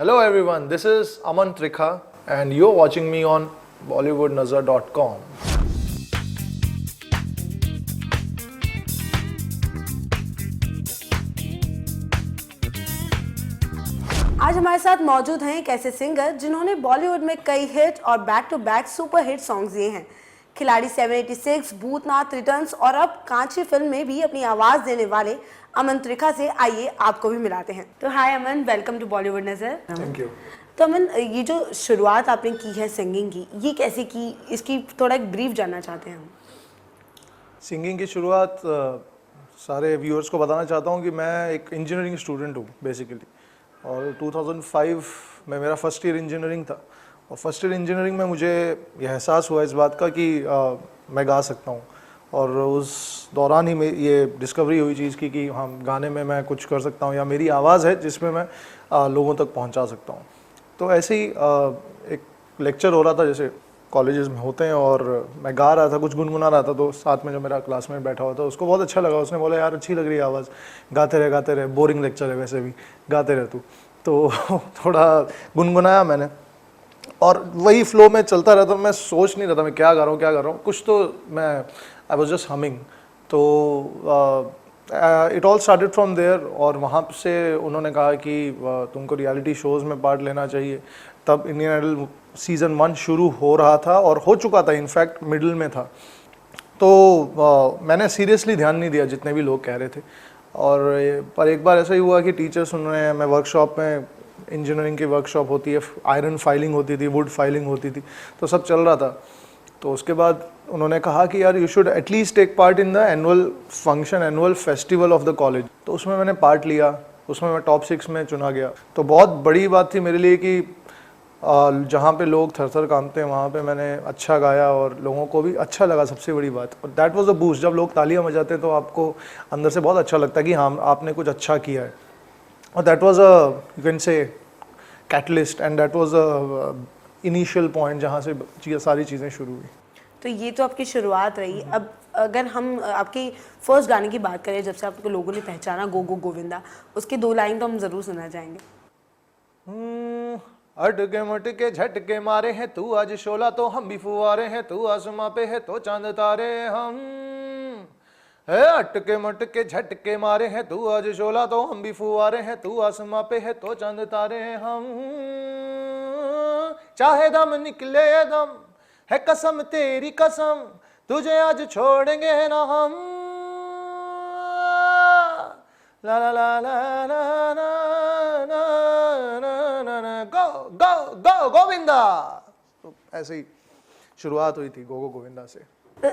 Hello everyone, this is Aman Trikha and you're watching me on BollywoodNazar.com. आज हमारे साथ मौजूद हैं एक ऐसे सिंगर जिन्होंने बॉलीवुड में कई हिट और back to back super hit songs दिए हैं। खिलाड़ी 786, भूतनाथ रिटर्न्स और अब कांची फिल्म में भी अपनी आवाज देने वाले अमन त्रिखा से आइए आपको भी मिलाते हैं। तो हाय अमन, वेलकम टू बॉलीवुड नजर। Thank you. तो अमन, ये जो शुरुआत आपने की है सिंगिंग की, ये कैसे की, इसकी थोड़ा एक ब्रीफ जानना चाहते हैं हम। सिंगिंग की शुरुआत सारे व्यूअर्स को बताना चाहता हूँ कि मैं एक इंजीनियरिंग स्टूडेंट हूँ बेसिकली, और 2005 में मेरा फर्स्ट ईयर इंजीनियरिंग था। और फर्स्ट ईयर इंजीनियरिंग में मुझे यह एहसास हुआ इस बात का कि मैं गा सकता हूँ, और उस दौरान ही में ये डिस्कवरी हुई चीज़ की कि हाँ, गाने में मैं कुछ कर सकता हूँ या मेरी आवाज़ है जिसमें मैं लोगों तक पहुँचा सकता हूँ। तो ऐसे ही एक लेक्चर हो रहा था जैसे कॉलेजेस में होते हैं, और मैं गा रहा था, कुछ गुनगुना रहा था। तो साथ में जो मेरा क्लासमेट बैठा हुआ था उसको बहुत अच्छा लगा, उसने बोला यार अच्छी लग रही है आवाज़, गाते रहे, बोरिंग लेक्चर है वैसे भी, गाते रहे तू। तो थोड़ा गुनगुनाया मैंने, और वही फ्लो में चलता रहता। मैं सोच नहीं रहा था मैं क्या गा रहा हूँ, कुछ तो मैं आई वॉज जस्ट हमिंग। तो it all started from there, और वहाँ से उन्होंने कहा कि तुमको रियलिटी शोज़ में पार्ट लेना चाहिए। तब इंडियन आइडल सीज़न 1 शुरू हो रहा था और हो चुका था, इनफैक्ट मिडिल में था। तो मैंने सीरियसली ध्यान नहीं दिया जितने भी लोग कह रहे थे। और पर एक बार ऐसा ही हुआ कि टीचर सुन रहे हैं, मैं वर्कशॉप में, इंजीनियरिंग की वर्कशॉप होती है, आयरन फाइलिंग होती थी, वुड फाइलिंग होती थी, तो सब चल रहा था। तो उसके बाद उन्होंने कहा कि यार you should at least take part in the annual function, annual festival of the college. तो उसमें मैंने पार्ट लिया, उसमें मैं टॉप 6 में चुना गया। तो बहुत बड़ी बात थी मेरे लिए कि जहाँ पे लोग थर थर कांपते हैं वहाँ पे मैंने अच्छा गाया और लोगों को भी अच्छा लगा, सबसे बड़ी बात। और दैट वाज अ बूस्ट। जब लोग तालियां बजाते हैं तो आपको अंदर से बहुत अच्छा लगता है कि हाँ, आपने कुछ अच्छा किया है। और that was a, you can say, catalyst, and that was a initial point जहाँ से सारी चीज़ें शुरू हुई। तो ये तो आपकी शुरुआत रही। अब अगर हम आपकी फर्स्ट गाने की बात करें, जब से आपको लोगों ने पहचाना, गो गो गोविंदा, उसके 2 लाइन तो हम ज़रूर सुनना चाहेंगे। अटके मटके झटके मारे हैं तू आज शोला, तो हम भी फुवारे हैं, तू आसमां पे है तो चांद तारे हम। है अटके मटके झटके मारे हैं तू आज शोला, तो हम भी फुवारे हैं, तू आसमां पे है तो चांद तारे हम। चाहे दम निकले दम, है कसम तेरी कसम, तुझे आज छोड़ेंगे ना हम। ला ला ला ला ला ना, गो गो गो गोविंदा। तो ऐसे ही शुरुआत हुई थी गो गो गोविंदा से।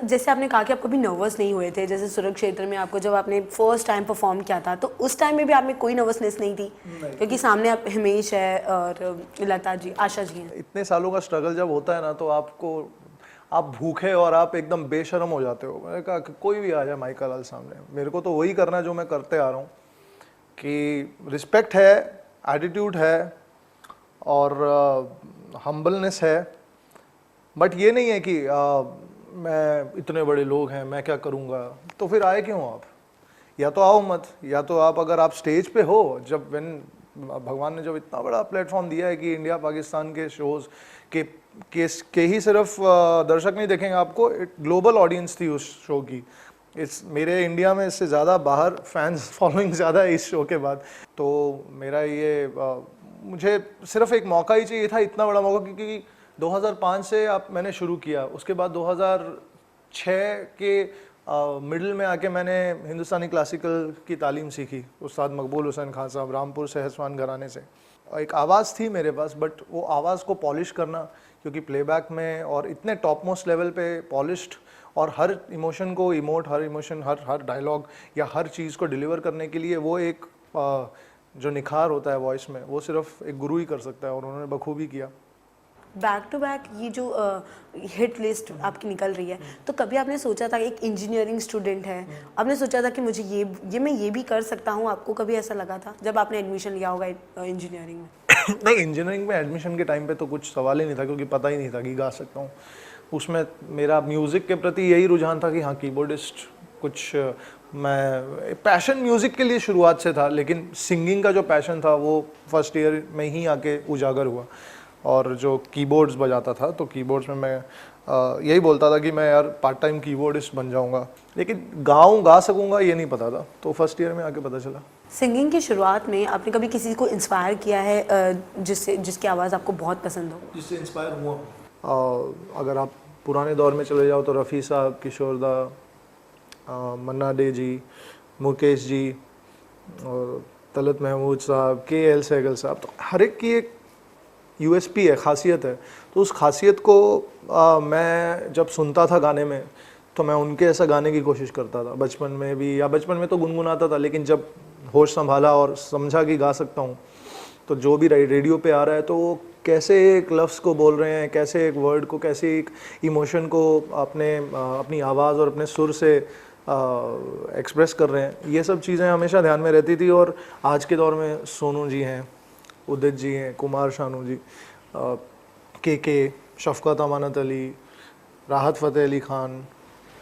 जैसे आपने कहा कि आप कभी नर्वस नहीं हुए थे, जैसे सुरक्षेत्र में आपको जब आपने फर्स्ट टाइम परफॉर्म किया था, तो उस टाइम में भी आप में कोई नर्वसनेस नहीं थी? क्योंकि सामने आप हिमेश है और लता जी, आशा जी हैं। इतने सालों का स्ट्रगल जब होता है ना, तो आप भूखे और आप एकदम बेशर्म हो जाते हो। मैंने कहा कि कोई भी आ जाए माइका लाल सामने, मेरे को तो वही करना है जो मैं करते आ रहा हूँ, कि रिस्पेक्ट है, एटीट्यूड है और हम्बलनेस है। बट ये नहीं है कि मैं, इतने बड़े लोग हैं, मैं क्या करूँगा। तो फिर आए क्यों आप? या तो आओ मत, या तो आप, अगर आप स्टेज पे हो, जब भगवान ने जब इतना बड़ा प्लेटफॉर्म दिया है कि इंडिया पाकिस्तान के शोज़ के ही सिर्फ दर्शक नहीं देखेंगे आपको, ग्लोबल ऑडियंस थी उस शो की। मेरे इंडिया में इससे ज़्यादा बाहर फैंस फॉलोइंग ज़्यादा है इस शो के बाद। तो मेरा ये मुझे सिर्फ एक मौका ही चाहिए था, इतना बड़ा मौका, क्योंकि 2005 से मैंने शुरू किया। उसके बाद 2006 के मिडिल में आके मैंने हिंदुस्तानी क्लासिकल की तालीम सीखी उस्ताद मकबूल हुसैन खान साहब, रामपुर सहसवान घराने से। एक आवाज़ थी मेरे पास, बट वो आवाज़ को पॉलिश करना, क्योंकि प्लेबैक में और इतने टॉप मोस्ट लेवल पे पॉलिश्ड, और हर इमोशन को इमोट, हर इमोशन, हर डायलॉग या हर चीज़ को डिलीवर करने के लिए वो एक जो निखार होता है वॉइस में, वो सिर्फ एक गुरु ही कर सकता है, और उन्होंने बखूबी किया। बैक टू बैक ये जो हिट लिस्ट आपकी निकल रही है, तो कभी आपने सोचा था, एक इंजीनियरिंग स्टूडेंट है, आपने सोचा था कि मुझे ये मैं ये भी कर सकता हूँ? आपको कभी ऐसा लगा था जब आपने एडमिशन लिया होगा इंजीनियरिंग में? नहीं, इंजीनियरिंग में एडमिशन के टाइम पे तो कुछ सवाल ही नहीं था, क्योंकि पता ही नहीं था कि गा सकता हूँ। उसमें मेरा म्यूज़िक के प्रति यही रुझान था कि हाँ, कीबोर्डिस्ट कुछ मैं पैशन म्यूज़िक के लिए शुरुआत से था, लेकिन सिंगिंग का जो पैशन था वो फर्स्ट ईयर में ही आके उजागर हुआ। और जो कीबोर्ड्स बजाता था तो कीबोर्ड्स में मैं यही बोलता था कि मैं यार पार्ट टाइम कीबोर्डिस्ट बन जाऊंगा, लेकिन गा सकूंगा ये नहीं पता था, तो फर्स्ट ईयर में आके पता चला। सिंगिंग की शुरुआत में आपने कभी किसी को इंस्पायर किया है जिसकी आवाज़ आपको बहुत पसंद हो? जिससे इंस्पायर हुआ, अगर आप पुराने दौर में चले जाओ तो रफ़ी साहब, किशोर दा, मन्ना डे जी, मुकेश जी और तलत महमूद साहब, KL सहगल साहब, तो हर एक की एक USP है, खासियत है। तो उस खासियत को मैं जब सुनता था गाने में तो मैं उनके ऐसा गाने की कोशिश करता था बचपन में भी, या बचपन में तो गुनगुनाता था, लेकिन जब होश संभाला और समझा कि गा सकता हूँ तो जो भी रेडियो पे आ रहा है तो वो कैसे एक लफ्ज़ को बोल रहे हैं, कैसे एक वर्ड को, कैसे एक इमोशन को अपनी आवाज़ और अपने सुर से एक्सप्रेस कर रहे हैं, ये सब चीज़ें हमेशा ध्यान में रहती थी। और आज के दौर में सोनू जी हैं, उदित जी हैं, कुमार शानू जी, के शफ़क़त अमानत अली, राहत फ़तेह अली ख़ान।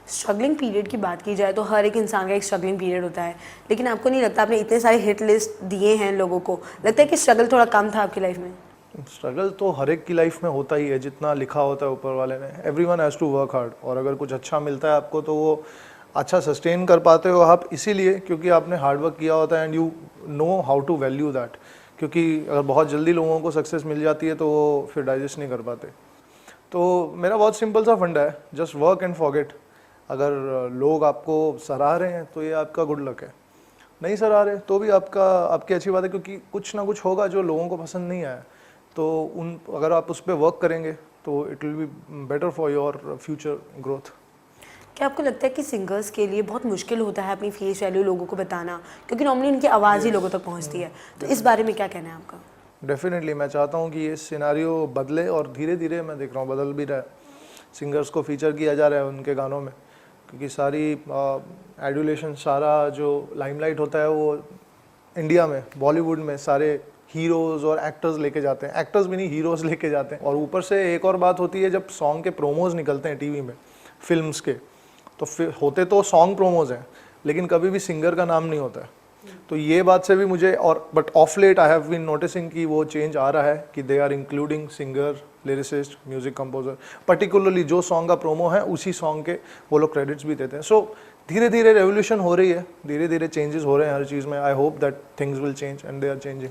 स्ट्रगलिंग पीरियड की बात की जाए तो हर एक इंसान का एक स्ट्रगलिंग पीरियड होता है, लेकिन आपको नहीं लगता आपने इतने सारे हिट लिस्ट दिए हैं लोगों को, लगता है कि स्ट्रगल थोड़ा कम था आपकी लाइफ में? स्ट्रगल तो हर एक की लाइफ में होता ही है, जितना लिखा होता है ऊपर वाले ने। Everyone has to work hard, और अगर कुछ अच्छा मिलता है आपको तो वो अच्छा सस्टेन कर पाते हो आप इसीलिए क्योंकि आपने हार्ड वर्क किया होता है and you know how to value that. क्योंकि अगर बहुत जल्दी लोगों को सक्सेस मिल जाती है तो वो फिर डाइजेस्ट नहीं कर पाते। तो मेरा बहुत सिंपल सा फंडा है, जस्ट वर्क एंड फॉरगेट। अगर लोग आपको सराह रहे हैं तो ये आपका गुड लक है, नहीं सराह रहे तो भी आपकी अच्छी बात है, क्योंकि कुछ ना कुछ होगा जो लोगों को पसंद नहीं आया। तो अगर आप उस पर वर्क करेंगे तो it will be better for your future growth. क्या आपको लगता है कि सिंगर्स के लिए बहुत मुश्किल होता है अपनी फेस वैल्यू लोगों को बताना, क्योंकि नॉर्मली उनकी आवाज़ ही लोगों तक पहुंचती है, तो इस बारे में क्या कहना है आपका? डेफिनेटली मैं चाहता हूँ कि ये सिनारियो बदले, और धीरे धीरे मैं देख रहा हूँ बदल भी रहा है। सिंगर्स को फीचर किया जा रहा है उनके गानों में, क्योंकि सारी एडुलेशन, सारा जो लाइमलाइट होता है वो इंडिया में, बॉलीवुड में सारे हीरोज़ और एक्टर्स लेके जाते हैं, एक्टर्स भी नहीं हीरोज़ लेके जाते हैं। और ऊपर से एक और बात होती है, जब सॉन्ग के प्रोमोज निकलते हैं टीवी में फिल्म्स के, तो फिर होते तो सॉन्ग प्रोमोज हैं लेकिन कभी भी सिंगर का नाम नहीं होता है। तो ये बात से भी मुझे, और but of late I have been noticing कि वो चेंज आ रहा है कि they are including singer, lyricist, music composer, particularly जो सॉन्ग का प्रोमो है उसी सॉन्ग के वो लोग क्रेडिट्स भी देते हैं। सो धीरे धीरे रेवोल्यूशन हो रही है, धीरे धीरे चेंजेस हो रहे हैं हर चीज़ में। I hope that things will change and they are changing.